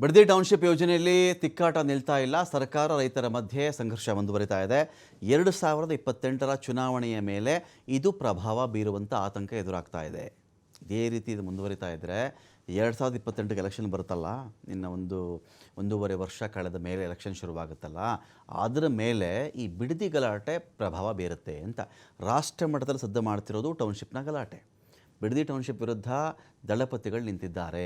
Bidadi township ಯೋಜನೆಯಲ್ಲಿ ತಿಕ್ಕಾಟ ನಿಲ್ತಾ ಇಲ್ಲ. ಸರ್ಕಾರ ರೈತರ ಮಧ್ಯೆ ಸಂಘರ್ಷ ಮುಂದುವರಿತಾ ಇದೆ. 2028ರ ಚುನಾವಣೆಯ ಮೇಲೆ ಇದು ಪ್ರಭಾವ ಬೀರುವಂಥ ಆತಂಕ ಎದುರಾಗ್ತಾ ಇದೆ. ಇದೇ ರೀತಿ ಇದು ಮುಂದುವರಿತಾ ಇದ್ದರೆ 2028ಗೆ ಎಲೆಕ್ಷನ್ ಬರುತ್ತಲ್ಲ, ಇನ್ನು ಒಂದೂವರೆ ವರ್ಷ ಕಳೆದ ಮೇಲೆ ಎಲೆಕ್ಷನ್ ಶುರುವಾಗುತ್ತಲ್ಲ, ಅದರ ಮೇಲೆ ಈ ಬಿಡದಿ ಗಲಾಟೆ ಪ್ರಭಾವ ಬೀರುತ್ತೆ ಅಂತ ರಾಷ್ಟ್ರ ಮಟ್ಟದಲ್ಲಿ ಸದ್ದು ಮಾಡ್ತಿರೋದು ಟೌನ್ಶಿಪ್ನ ಗಲಾಟೆ. ಬಿಡದಿ ಟೌನ್ಶಿಪ್ ವಿರುದ್ಧ ದಳಪತಿಗಳು ನಿಂತಿದ್ದಾರೆ.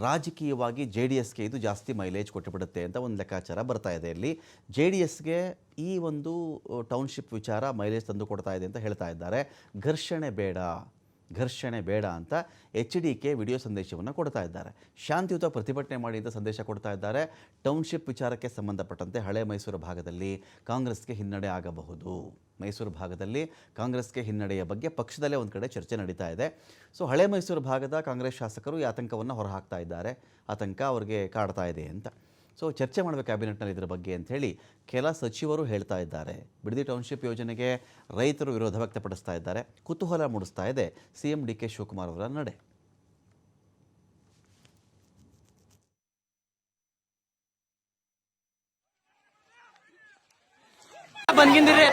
ರಾಜಕೀಯವಾಗಿ JDSಗೆ ಇದು ಜಾಸ್ತಿ ಮೈಲೇಜ್ ಕೊಟ್ಟುಬಿಡುತ್ತೆ ಅಂತ ಒಂದು ಲೆಕ್ಕಾಚಾರ ಬರ್ತಾ ಇದೆ. ಇಲ್ಲಿ JDSಗೆ ಈ ಒಂದು ಟೌನ್ಶಿಪ್ ವಿಚಾರ ಮೈಲೇಜ್ ತಂದು ಕೊಡ್ತಾ ಇದೆ ಅಂತ ಹೇಳ್ತಾ ಇದ್ದಾರೆ. ಘರ್ಷಣೆ ಬೇಡ ಅಂತ HDK ವಿಡಿಯೋ ಸಂದೇಶವನ್ನು ಕೊಡ್ತಾ ಇದ್ದಾರೆ. ಶಾಂತಿಯುತ ಪ್ರತಿಭಟನೆ ಮಾಡಿ ಅಂತ ಸಂದೇಶ ಕೊಡ್ತಾ ಇದ್ದಾರೆ. ಟೌನ್ಶಿಪ್ ವಿಚಾರಕ್ಕೆ ಸಂಬಂಧಪಟ್ಟಂತೆ ಹಳೆ ಮೈಸೂರು ಭಾಗದಲ್ಲಿ ಕಾಂಗ್ರೆಸ್ಗೆ ಹಿನ್ನಡೆ ಆಗಬಹುದು. ಮೈಸೂರು ಭಾಗದಲ್ಲಿ ಕಾಂಗ್ರೆಸ್ಗೆ ಹಿನ್ನಡೆಯ ಬಗ್ಗೆ ಪಕ್ಷದಲ್ಲೇ ಒಂದು ಕಡೆ ಚರ್ಚೆ ನಡೀತಾ ಇದೆ. ಸೊ ಹಳೆ ಮೈಸೂರು ಭಾಗದ ಕಾಂಗ್ರೆಸ್ ಶಾಸಕರು ಈ ಆತಂಕವನ್ನು ಹೊರಹಾಕ್ತಾ ಇದ್ದಾರೆ. ಆತಂಕ ಅವ್ರಿಗೆ ಕಾಡ್ತಾ ಇದೆ ಅಂತ. ಸೊ ಚರ್ಚೆ ಮಾಡಬೇಕು ಕ್ಯಾಬಿನೆಟ್ನಲ್ಲಿ ಇದರ ಬಗ್ಗೆ ಅಂಥೇಳಿ ಕೆಲ ಸಚಿವರು ಹೇಳ್ತಾ ಇದ್ದಾರೆ. ಬಿಡದಿ ಟೌನ್ಶಿಪ್ ಯೋಜನೆಗೆ ರೈತರು ವಿರೋಧ ವ್ಯಕ್ತಪಡಿಸ್ತಾ ಇದ್ದಾರೆ. ಕುತೂಹಲ ಮೂಡಿಸ್ತಾ ಇದೆ CM DK ಶಿವಕುಮಾರ್ ಅವರ ನಡೆ. ಬಂದಿದ್ದೀರಿ